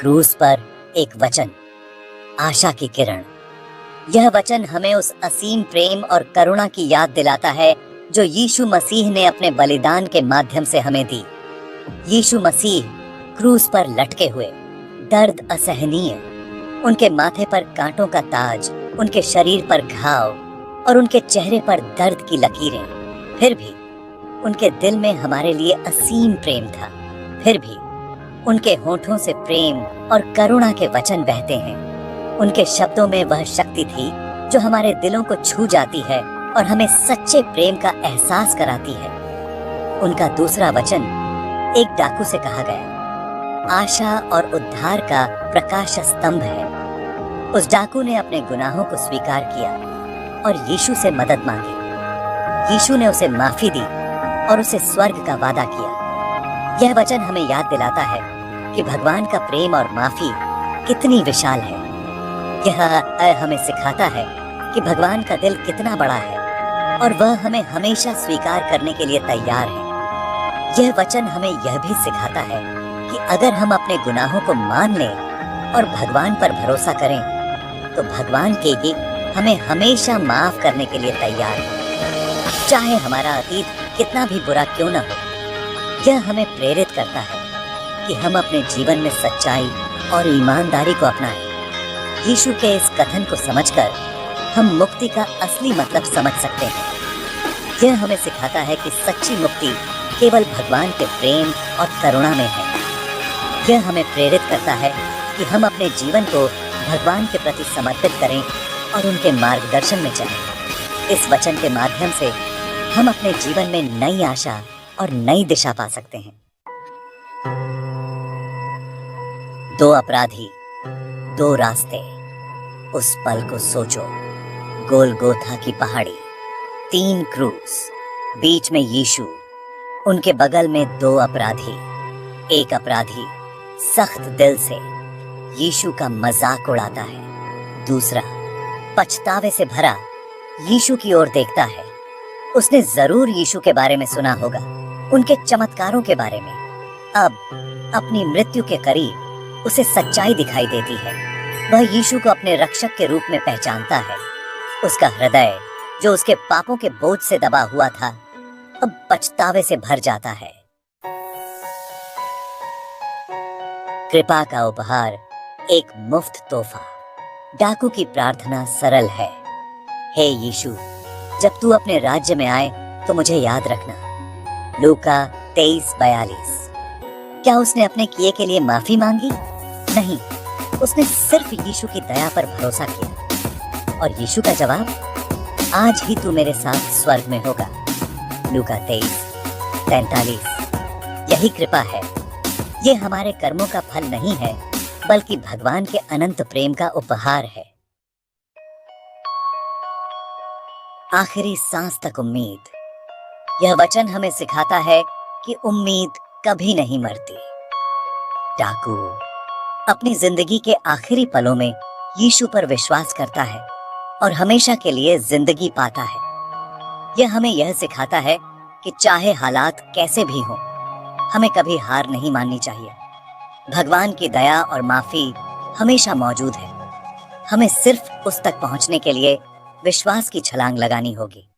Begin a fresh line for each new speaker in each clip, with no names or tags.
क्रूस पर एक वचन, आशा की किरण। यह वचन हमें उस असीम प्रेम और करुणा की याद दिलाता है जो यीशु मसीह ने अपने बलिदान के माध्यम से हमें दी। यीशु मसीह क्रूस पर लटके हुए, दर्द असहनीय, उनके माथे पर कांटों का ताज, उनके शरीर पर घाव और उनके चेहरे पर दर्द की लकीरें। फिर भी उनके दिल में हमारे लिए असीम प्रेम था। फिर भी उनके होठों से प्रेम और करुणा के वचन बहते हैं। उनके शब्दों में वह शक्ति थी जो हमारे दिलों को छू जाती है और हमें सच्चे प्रेम का एहसास कराती है। उनका दूसरा वचन एक डाकू से कहा गया, आशा और उद्धार का प्रकाश स्तंभ है। उस डाकू ने अपने गुनाहों को स्वीकार किया और यीशु से मदद मांगी। यीशु ने उसे माफी दी और उसे स्वर्ग का वादा किया। यह वचन हमें याद दिलाता है कि भगवान का प्रेम और माफी कितनी विशाल है। यह हमें सिखाता है कि भगवान का दिल कितना बड़ा है और वह हमें हमेशा स्वीकार करने के लिए तैयार है। यह वचन हमें यह भी सिखाता है कि अगर हम अपने गुनाहों को मान लें और भगवान पर भरोसा करें तो भगवान के ही हमें हमेशा माफ करने के लिए तैयार है, चाहे हमारा अतीत कितना भी बुरा क्यों न हो। यह हमें प्रेरित करता है कि हम अपने जीवन में सच्चाई और ईमानदारी को अपनाएं। यीशु के इस कथन को समझकर हम मुक्ति का असली मतलब समझ सकते हैं। यह हमें सिखाता है कि सच्ची मुक्ति केवल भगवान के प्रेम और करुणा में है। यह हमें प्रेरित करता है कि हम अपने जीवन को भगवान के प्रति समर्पित करें और उनके मार्गदर्शन में चलें। इस वचन के माध्यम से हम अपने जीवन में नई आशा और नई दिशा पा सकते हैं। दो अपराधी, दो रास्ते। उस पल को सोचो, गोलगोथा की पहाड़ी, 3 क्रूस, बीच में यीशु, उनके बगल में 2 अपराधी। एक अपराधी सख्त दिल से यीशु का मजाक उड़ाता है, दूसरा पछतावे से भरा यीशु की ओर देखता है। उसने जरूर यीशु के बारे में सुना होगा, उनके चमत्कारों के बारे में। अब अपनी मृत्यु के करीब उसे सच्चाई दिखाई देती है। वह यीशु को अपने रक्षक के रूप में पहचानता है। उसका हृदय जो उसके पापों के बोझ से दबा हुआ था, अब पछतावे से भर जाता है। कृपा का उपहार, एक मुफ्त तोहफा। डाकू की प्रार्थना सरल है, हे यीशु, जब तू अपने राज्य में आए तो मुझे याद रखना। लूका 23:42। क्या उसने अपने किए के लिए माफी मांगी? नहीं, उसने सिर्फ यीशु की दया पर भरोसा किया। और यीशु का जवाब, आज ही तू मेरे साथ स्वर्ग में होगा। लूका 23:43। यही कृपा है। ये हमारे कर्मों का फल नहीं है, बल्कि भगवान के अनंत प्रेम का उपहार है। आखिरी सांस तक उम्मीद। यह वचन हमें सिखाता है कि उम्मीद कभी नहीं मरती। डाकू अपनी जिंदगी के आखिरी पलों में यीशु पर विश्वास करता है और हमेशा के लिए जिंदगी पाता है। यह हमें यह सिखाता है कि चाहे हालात कैसे भी हों, हमें कभी हार नहीं माननी चाहिए। भगवान की दया और माफी हमेशा मौजूद है। हमें सिर्फ उस तक पहुंचने के लिए विश्वास की छलांग लगानी होगी।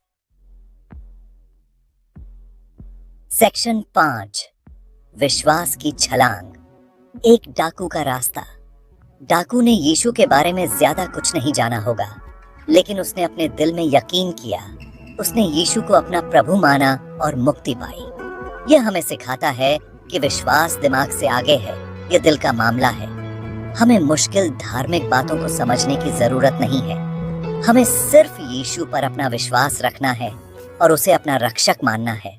सेक्शन 5, विश्वास की छलांग। एक डाकू का रास्ता। डाकू ने यीशु के बारे में ज्यादा कुछ नहीं जाना होगा, लेकिन उसने अपने दिल में यकीन किया। उसने यीशु को अपना प्रभु माना और मुक्ति पाई। यह हमें सिखाता है कि विश्वास दिमाग से आगे है, यह दिल का मामला है। हमें मुश्किल धार्मिक बातों को समझने की जरूरत नहीं है। हमें सिर्फ यीशु पर अपना विश्वास रखना है और उसे अपना रक्षक मानना है।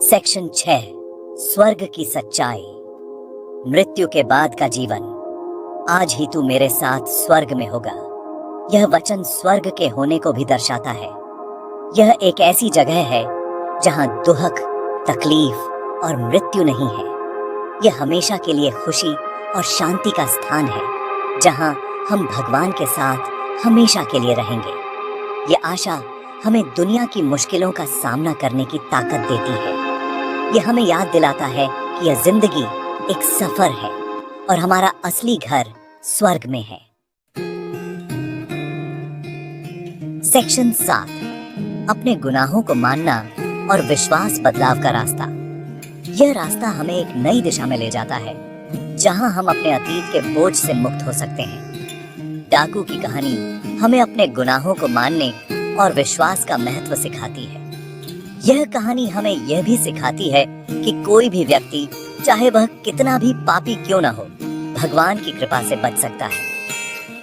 सेक्शन 6, स्वर्ग की सच्चाई। मृत्यु के बाद का जीवन। आज ही तू मेरे साथ स्वर्ग में होगा। यह वचन स्वर्ग के होने को भी दर्शाता है। यह एक ऐसी जगह है जहां दुख, तकलीफ और मृत्यु नहीं है। यह हमेशा के लिए खुशी और शांति का स्थान है, जहां हम भगवान के साथ हमेशा के लिए रहेंगे। ये आशा हमें दुनिया की मुश्किलों का सामना करने की ताकत देती है। ये हमें याद दिलाता है कि यह जिंदगी एक सफर है और हमारा असली घर स्वर्ग में है। सेक्शन 7, अपने गुनाहों को मानना और विश्वास बदलाव का रास्ता। यह रास्ता हमें एक नई दिशा में ले जाता है, जहां हम अपने अतीत के बोझ से मुक्त हो सकते हैं। डाकू की कहानी हमें अपने गुनाहों को मानने और विश्वास का महत्व सिखाती है। यह कहानी हमें यह भी सिखाती है कि कोई भी व्यक्ति, चाहे वह कितना भी पापी क्यों न हो, भगवान की कृपा से बच सकता है।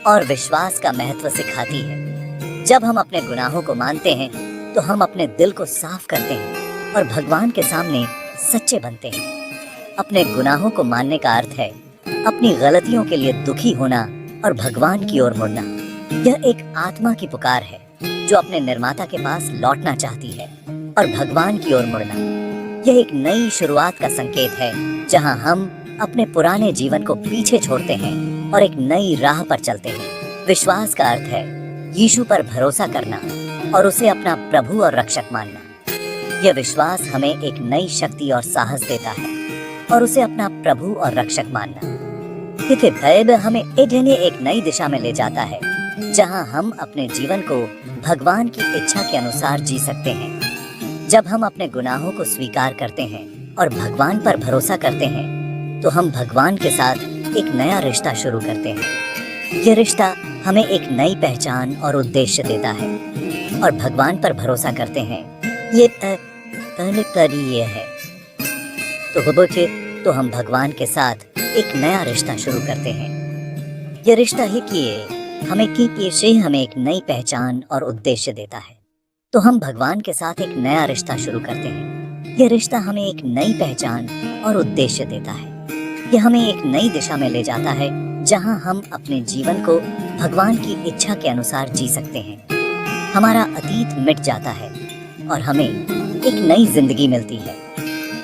और विश्वास का महत्व सिखाती है। जब हम अपने गुनाहों को मानते हैं तो हम अपने दिल को साफ करते हैं और भगवान के सामने सच्चे बनते हैं। अपने गुनाहों को मानने का अर्थ है अपनी गलतियों के लिए दुखी होना और भगवान की ओर मुड़ना। यह एक आत्मा की पुकार है जो अपने निर्माता के पास लौटना चाहती है और भगवान की ओर मुड़ना। यह एक नई शुरुआत का संकेत है, जहां हम अपने पुराने जीवन को पीछे छोड़ते हैं और एक नई राह पर चलते हैं। विश्वास का अर्थ है यीशु पर भरोसा करना और उसे अपना प्रभु और रक्षक मानना। यह विश्वास हमें एक नई शक्ति और साहस देता है और उसे अपना प्रभु और रक्षक मानना। ये बाइबल हमें एक नई दिशा में ले जाता है, जहां हम अपने जीवन को भगवान की इच्छा के अनुसार जी सकते हैं। जब हम अपने गुनाहों को स्वीकार करते हैं और भगवान पर भरोसा करते हैं, तो हम भगवान के साथ एक नया रिश्ता शुरू करते हैं। यह रिश्ता हमें एक नई पहचान और उद्देश्य देता है और भगवान पर भरोसा करते हैं। ये है तो हम भगवान के साथ एक नया रिश्ता शुरू करते हैं। यह रिश्ता ही हमें एक नई पहचान और उद्देश्य देता है। तो हम भगवान के साथ एक नया रिश्ता शुरू करते हैं। यह रिश्ता हमें एक नई पहचान और उद्देश्य देता है। यह हमें एक नई दिशा में ले जाता है, जहां हम अपने जीवन को भगवान की इच्छा के अनुसार जी सकते हैं। हमारा अतीत मिट जाता है और हमें एक नई जिंदगी मिलती है।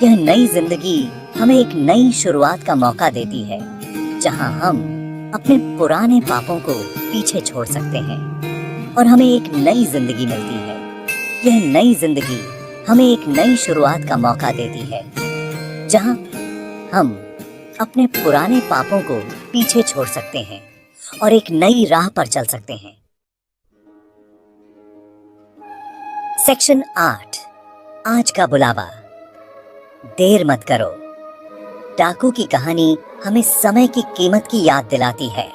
यह नई जिंदगी हमें एक नई शुरुआत का मौका देती है, जहां हम अपने पुराने पापों को पीछे छोड़ सकते हैं और हमें एक नई जिंदगी मिलती है। यह नई जिंदगी हमें एक नई शुरुआत का मौका देती है, जहां हम अपने पुराने पापों को पीछे छोड़ सकते हैं और एक नई राह पर चल सकते हैं। सेक्शन 8, आज का बुलावा। देर मत करो। डाकू की कहानी हमें समय की कीमत की याद दिलाती है।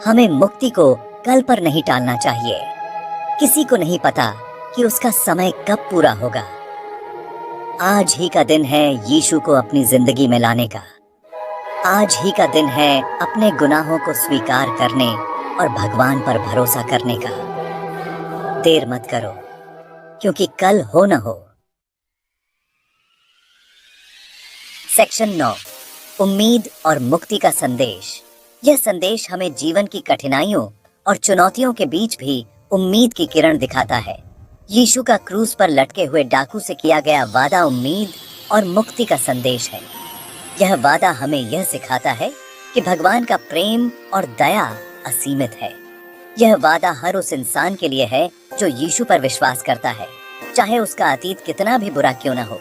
हमें मुक्ति को कल पर नहीं टालना चाहिए। किसी को नहीं पता कि उसका समय कब पूरा होगा। आज ही का दिन है यीशु को अपनी जिंदगी में लाने का। आज ही का दिन है अपने गुनाहों को स्वीकार करने और भगवान पर भरोसा करने का। देर मत करो, क्योंकि कल हो न हो। सेक्शन 9, उम्मीद और मुक्ति का संदेश। यह संदेश हमें जीवन की कठिनाइयों और चुनौतियों के बीच भी उम्मीद की किरण दिखाता है। यीशु का क्रूस पर लटके हुए डाकू से किया गया वादा उम्मीद और मुक्ति का संदेश है। यह वादा हमें यह सिखाता है कि भगवान का प्रेम और दया असीमित है। यह वादा हर उस इंसान के लिए है जो यीशु पर विश्वास करता है, चाहे उसका अतीत कितना भी बुरा क्यों न हो।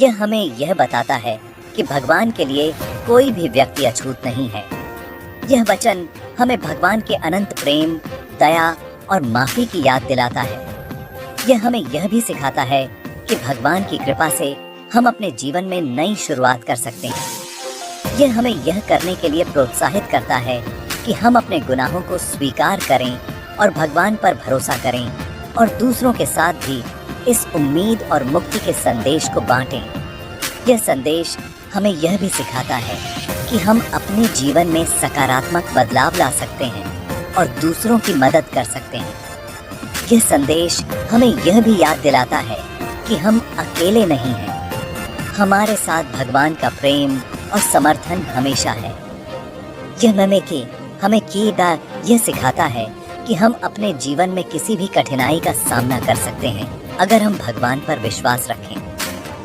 यह हमें यह बताता है कि भगवान के लिए कोई भी व्यक्ति अछूत नहीं है। यह वचन हमें भगवान के अनंत प्रेम, दया और माफी की याद दिलाता है। यह हमें यह भी सिखाता है कि भगवान की कृपा से हम अपने जीवन में नई शुरुआत कर सकते हैं। यह हमें यह करने के लिए प्रोत्साहित करता है कि हम अपने गुनाहों को स्वीकार करें और भगवान पर भरोसा करें और दूसरों के साथ भी इस उम्मीद और मुक्ति के संदेश को बांटें। यह संदेश हमें यह भी सिखाता है कि हम अपने जीवन में सकारात्मक बदलाव ला सकते हैं और दूसरों की मदद कर सकते हैं। यह संदेश हमें यह भी याद दिलाता है कि हम अकेले नहीं हैं। हमारे साथ भगवान का प्रेम और समर्थन हमेशा है। यह हमें यह सिखाता है कि हम अपने जीवन में किसी भी कठिनाई का सामना कर सकते हैं अगर हम भगवान पर विश्वास रखें।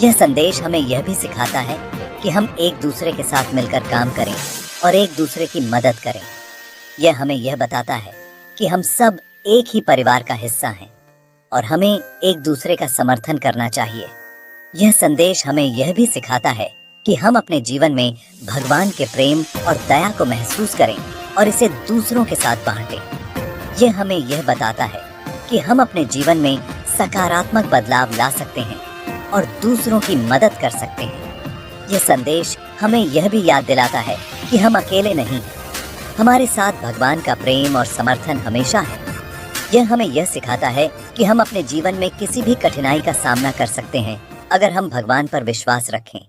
यह संदेश हमें यह भी सिखाता है कि हम एक दूसरे के साथ मिलकर काम करें और एक दूसरे की मदद करें। यह हमें यह बताता है कि हम सब एक ही परिवार का हिस्सा हैं और हमें एक दूसरे का समर्थन करना चाहिए। यह संदेश हमें यह भी सिखाता है कि हम अपने जीवन में भगवान के प्रेम और दया को महसूस करें और इसे दूसरों के साथ बांटें। ये हमें यह बताता है कि हम अपने जीवन में सकारात्मक बदलाव ला सकते हैं और दूसरों की मदद कर सकते हैं। यह संदेश हमें यह भी याद दिलाता है कि हम अकेले नहीं हैं। हमारे साथ भगवान का प्रेम और समर्थन हमेशा है। यह हमें यह सिखाता है कि हम अपने जीवन में किसी भी कठिनाई का सामना कर सकते हैं अगर हम भगवान पर विश्वास रखें।